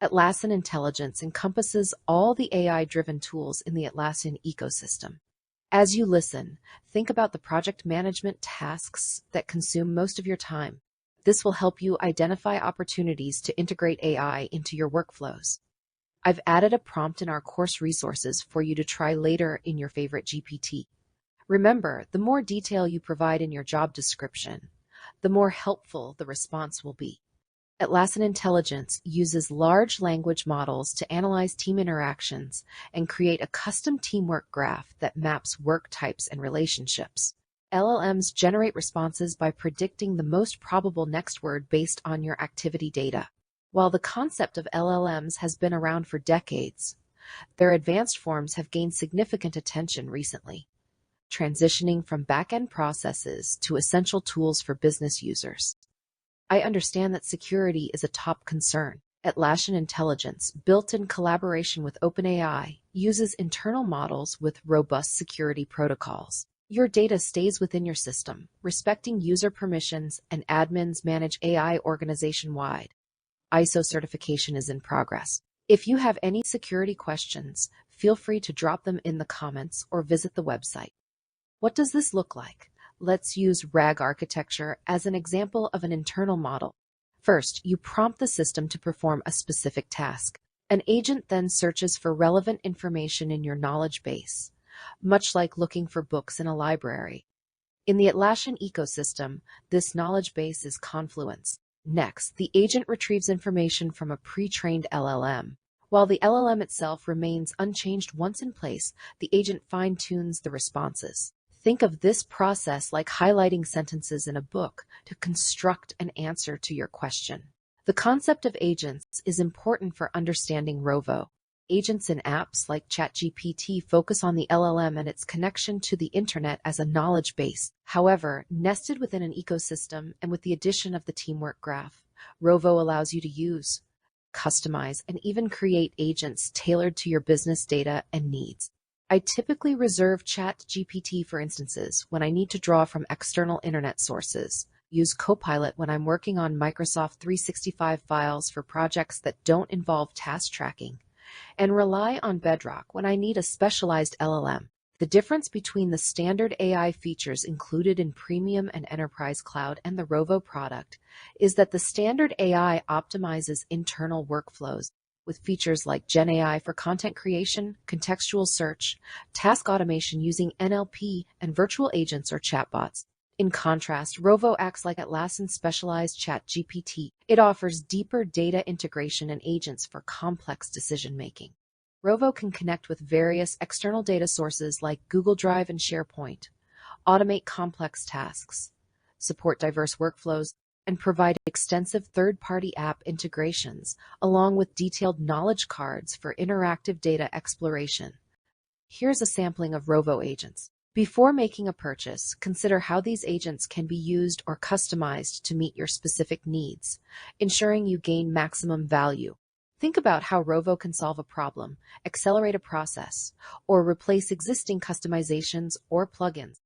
Atlassian Intelligence encompasses all the AI-driven tools in the Atlassian ecosystem. As you listen, think about the project management tasks that consume most of your time. This will help you identify opportunities to integrate AI into your workflows. I've added a prompt in our course resources for you to try later in your favorite GPT. Remember, the more detail you provide in your job description, the more helpful the response will be. Atlassian Intelligence uses large language models to analyze team interactions and create a custom teamwork graph that maps work types and relationships. LLMs generate responses by predicting the most probable next word based on your activity data. While the concept of LLMs has been around for decades, their advanced forms have gained significant attention recently, transitioning from back-end processes to essential tools for business users. I understand that security is a top concern. Atlassian Intelligence, built in collaboration with OpenAI, uses internal models with robust security protocols. Your data stays within your system, respecting user permissions, and admins manage AI organization-wide. ISO certification is in progress. If you have any security questions, feel free to drop them in the comments or visit the website. What does this look like? Let's use RAG architecture as an example of an internal model. First, you prompt the system to perform a specific task. An agent then searches for relevant information in your knowledge base, much like looking for books in a library. In the Atlassian ecosystem, this knowledge base is Confluence. Next, the agent retrieves information from a pre-trained LLM. While the LLM itself remains unchanged once in place, the agent fine-tunes the responses. Think of this process like highlighting sentences in a book to construct an answer to your question. The concept of agents is important for understanding Rovo. Agents in apps like ChatGPT focus on the LLM and its connection to the internet as a knowledge base. However, nested within an ecosystem and with the addition of the teamwork graph, Rovo allows you to use, customize, and even create agents tailored to your business data and needs. I typically reserve ChatGPT for instances when I need to draw from external internet sources, use Copilot when I'm working on Microsoft 365 files for projects that don't involve task tracking, and rely on Bedrock when I need a specialized LLM. The difference between the standard AI features included in Premium and Enterprise Cloud and the Rovo product is that the standard AI optimizes internal workflows with features like Gen AI for content creation, contextual search, task automation using NLP, and virtual agents or chatbots. In contrast, Rovo acts like Atlassian's specialized ChatGPT. It offers deeper data integration and agents for complex decision-making. Rovo can connect with various external data sources like Google Drive and SharePoint, automate complex tasks, support diverse workflows, and provide extensive third-party app integrations, along with detailed knowledge cards for interactive data exploration. Here's a sampling of Rovo agents. Before making a purchase, consider how these agents can be used or customized to meet your specific needs, ensuring you gain maximum value. Think about how Rovo can solve a problem, accelerate a process, or replace existing customizations or plugins.